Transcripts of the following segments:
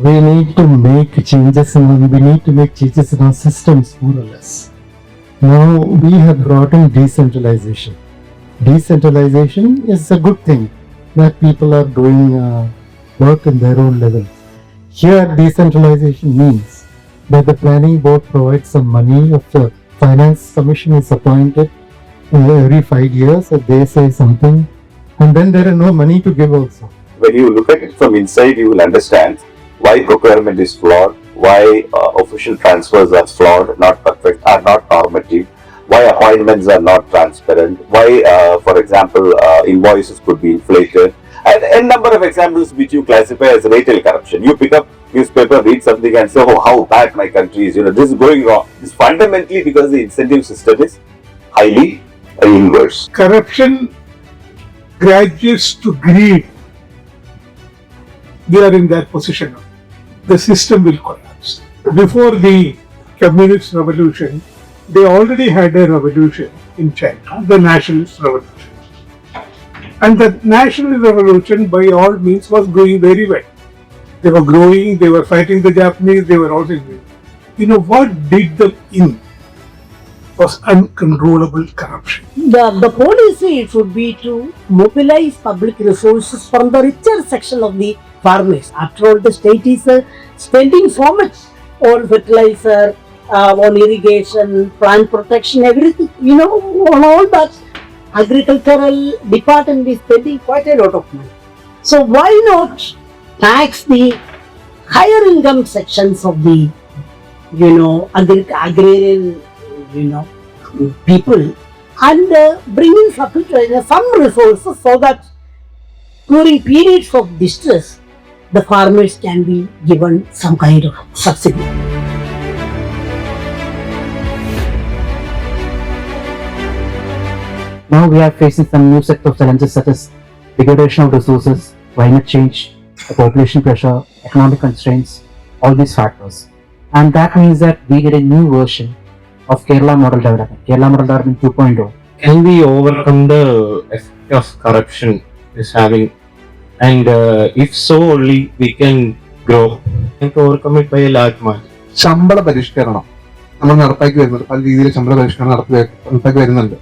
We need to make changes in our systems, more or less. Now we have brought in decentralization. Decentralization is a good thing, that people are doing work in their own level. Here, decentralization means that the planning board provides some money. If the finance commission is appointed every 5 years, they say something, and then there is no money to give also. When you look at it from inside, you will understand why procurement is flawed, why official transfers are flawed, not perfect, are not normative, why appointments are not transparent, why, for example, invoices could be inflated, and a number of examples which you classify as retail corruption. You pick up newspaper, read something and say, oh, how bad my country is, this is going wrong. It's fundamentally because the incentive system is highly inverse. Corruption graduates to greed. We are in that position now. The system will collapse. Before the communist revolution, they already had a revolution in China, the nationalist revolution. And the nationalist revolution, by all means, was going very well. They were growing, they were fighting the Japanese, they were also doing. What did them in was uncontrollable corruption. The policy should be to mobilize public resources from the richer section of the farmers. After all, the state is spending so much on fertilizer, on irrigation, plant protection, everything, on all that. Agricultural department is spending quite a lot of money. So why not tax the higher income sections of the, agrarian, people, and bring in some resources so that during periods of distress, the farmers can be given some kind of subsidy. Now we are facing some new set of challenges such as degradation of resources, climate change, population pressure, economic constraints, all these factors. And that means that we get a new version of Kerala Model Development, Kerala Model Development 2.0. Can we overcome the effect of corruption is having? And if so, only we can grow and to overcome it by a large margin. ശമ്പള പരിഷ്കരണം നമ്മൾ നടപ്പാക്കി വരുന്നുണ്ട്. പല രീതിയിൽ ശമ്പള പരിഷ്കരണം നടപ്പാക്കി വരുന്നുണ്ട്.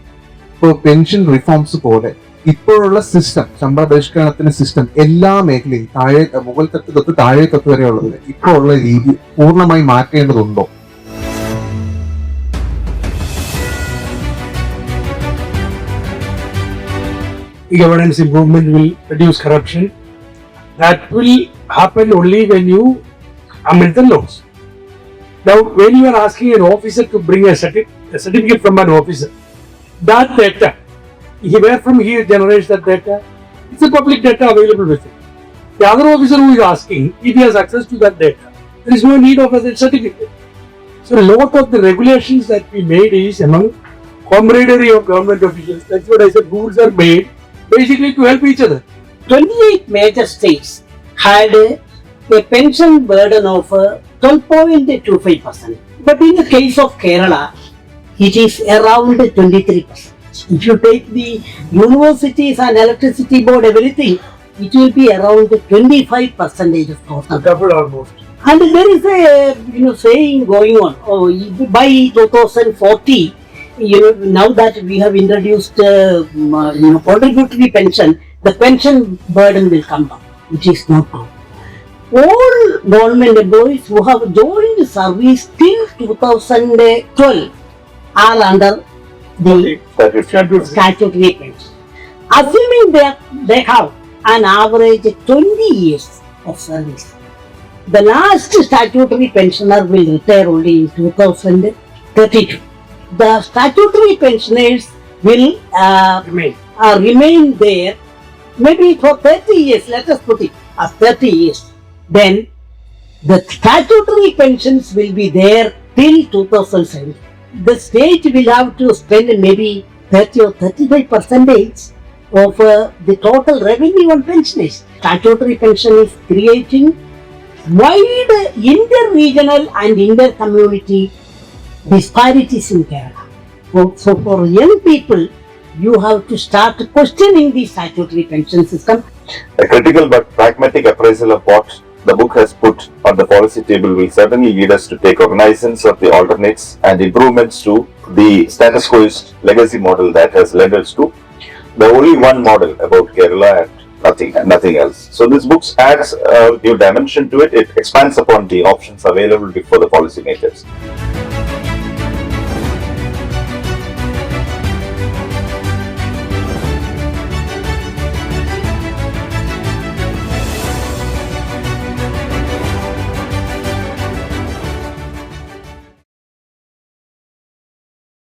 ഇപ്പോൾ പെൻഷൻ റിഫോംസ് പോലെ ഇപ്പോഴുള്ള സിസ്റ്റം, ശമ്പള പരിഷ്കരണത്തിന്റെ സിസ്റ്റം എല്ലാ മേഖലയും മുകൾ തട്ട് തൊട്ട് താഴെ തട്ട് വരെയുള്ളതിന് ഇപ്പോൾ ഉള്ള രീതി പൂർണ്ണമായി മാറ്റേണ്ടതുണ്ടോ? Governance improvement will reduce corruption. That will happen only when you amend the laws. Now, when you are asking an officer to bring a certificate from an officer, that data, where from he generates that data, it's a public data available with him. The other officer who is asking, if he has access to that data, there is no need of a certificate. So, a lot of the regulations that we made is among camaraderie of government officials. That's what I said, rules are made basically to help each other. 28 major states had a pension burden of 12.25%. But in the case of Kerala, it is around 23%. If you take the universities and electricity board, everything, it will be around 25% of total. Double almost. And there is a saying going on. By 2040, now that we have introduced contributory pension, the pension burden will come down, which is not true. All government employees who have joined service till 2012 are under the statutory pension. Assuming they have an average 20 years of service, the last statutory pensioner will retire only in 2032. The statutory pensioners will remain there maybe for 30 years, let us put it as 30 years. Then the statutory pensions will be there till 2007. The state will have to spend maybe 30 or 35% of the total revenue on pensioners. Statutory pension is creating wide inter-regional and inter-community disparities in Kerala. So for young people, you have to start questioning the statutory pension system. A critical but pragmatic appraisal of what the book has put on the policy table will certainly lead us to take cognizance of the alternates and improvements to the status quoist legacy model that has led us to the only one model about Kerala and nothing else. So this book adds a new dimension to it. It expands upon the options available before the policymakers.